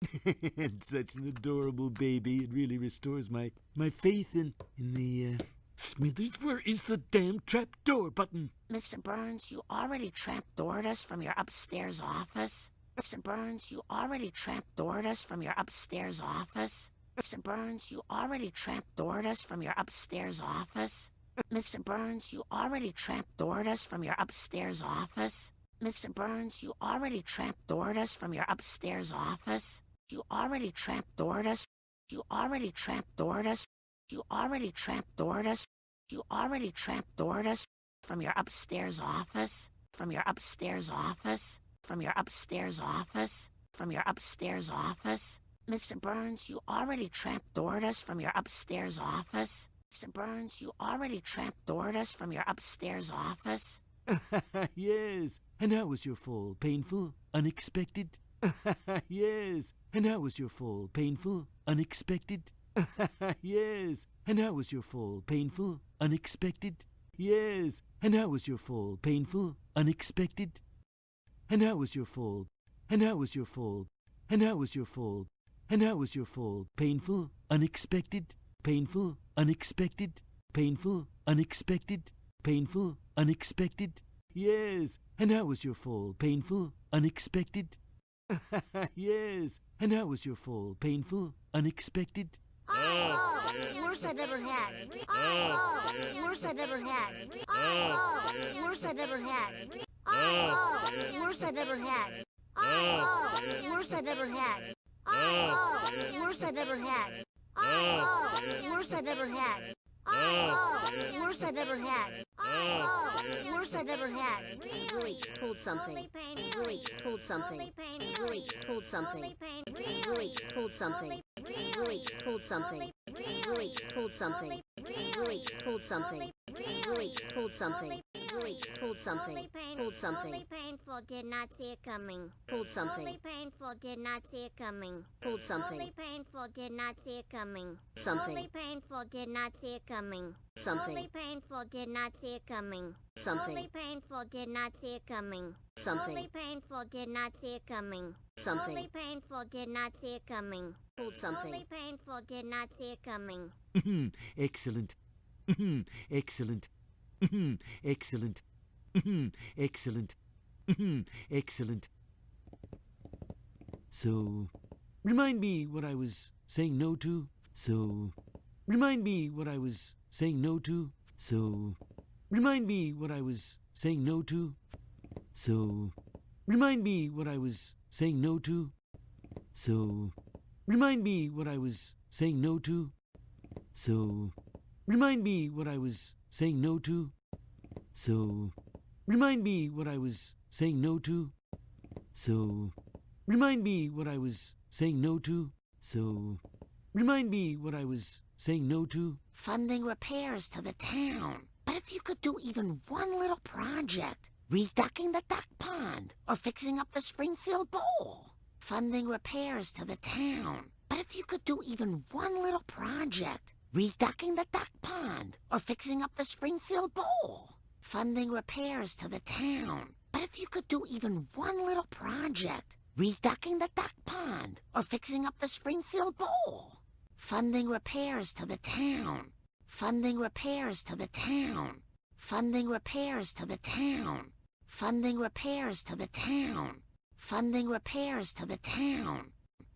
And such an adorable baby. It really restores my faith in the Smithers, where is the damn trapdoor button? Mr. Burns, you already trapdoored us from your upstairs office. Mr. Burns, you already trapdoored us from your upstairs office. Mr. Burns, you already trapdoored us from your upstairs office. Mr. Burns, you already trapdoored us from your upstairs office. Mr. Burns, you already trapdoored us from your upstairs office. You already trapdoored us. You already trapdoored us. You already trapdoored us. You already trapdoored us from your upstairs office. From your upstairs office. From your upstairs office. From your upstairs office. Mr. Burns, you already trapdoored us from your upstairs office. Mr. Burns, you already trapdoored us from your upstairs office. Yes. And how was your fall? Painful? Unexpected? Yes. And how was your fall? Painful? Unexpected? Yes. And how was your fall? Painful? Unexpected? Yes. And how was your fall? Painful? Unexpected? And how was your fall? And how was your fall? And how was your fall? And how was your fall? Painful? Unexpected? Painful? Unexpected? Painful? Unexpected? Painful? Unexpected? Yes. And how was your fall? Painful? Unexpected? Yes. And how was your fall? Painful? Unexpected? Oh, worst I've ever had. Oh, worst I've ever had. Oh, worst I've ever had. Oh, worst I've ever had. Oh, worst I've ever had. Oh, worst I've ever had. Oh, worst I've ever had. Oh, worst I've ever had. Oh, worst I've ever had. Really pulled something. Really pulled something. Really pulled something. Really pulled something. Really pulled something. Really pulled something. Really pulled something. Really pulled something. Really pulled something. Pulled something. Painful, did not see it coming. Pulled something. Painful, did not see it coming. Pulled something. Painful, did not see it coming. Something. Painful, did not see it coming. Something. Painful, did not see it coming. Something. Painful, did not see it coming. Something. Painful, did not see it coming. Something. Painful, did not see it coming. Pulled something. Painful, did not see it coming. Excellent. Excellent. Excellent. Excellent. Excellent. So, remind me what I was saying no to. So, remind me what I was saying no to. So, remind me what I was saying no to. So, remind me what I was saying no to. So, remind me what I was saying no to. So, remind me what I was saying no to. So, remind me what I was saying no to. So, remind me what I was saying no to. So, remind me what I was saying no to. Funding repairs to the town. But if you could do even one little project, reducking the duck pond or fixing up the Springfield Bowl. Funding repairs to the town. But if you could do even one little project, reducking the duck pond or fixing up the Springfield Bowl. Funding repairs to the town. But if you could do even one little project, reducking the duck pond or fixing up the Springfield Bowl. Funding repairs to the town. Funding repairs to the town. Funding repairs to the town. Funding repairs to the town. Funding repairs to the town.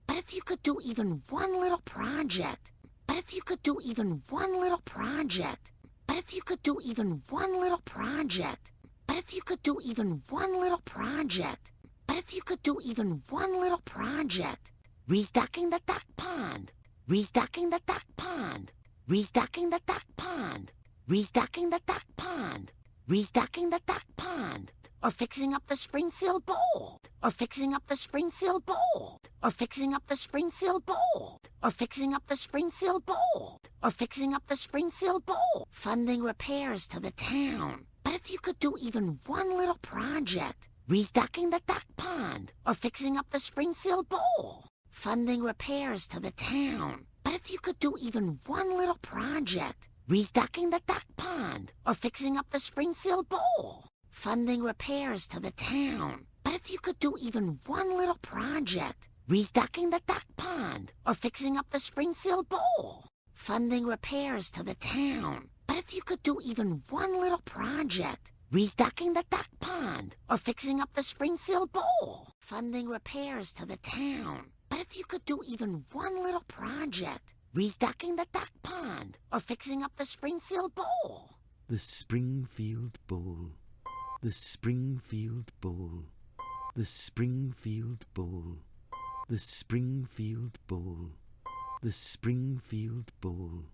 But if you could do even one little project, but if you could do even one little project, but if you could do even one little project, but if you could do even one little project, but if you could do even one little project, reducking the duck pond, reducking the duck pond, reducking the duck pond, reducking the duck pond, reducking the duck pond, or fixing up the Springfield Bowl, or fixing up the Springfield Bowl, or fixing up the Springfield Bowl, or fixing up the Springfield Bowl, or fixing up the Springfield Bowl. Funding repairs to the town. But if you could do even one little project, reducking the duck pond, or fixing up the Springfield Bowl. Funding repairs to the town. But if you could do even one little project, reducking the duck pond, or fixing up the Springfield Bowl. Funding repairs to the town. But if you could do even one little project, Reducking the duck pond, or fixing up the Springfield Bowl. Funding repairs to the town. But if you could do even one little project, reducking the duck pond, or fixing up the Springfield Bowl. Funding repairs to the town. But if you could do even one little project, reducking the duck pond, or fixing up the Springfield Bowl. The Springfield Bowl. The Springfield Bowl. The Springfield Bowl. The Springfield Bowl. The Springfield Bowl.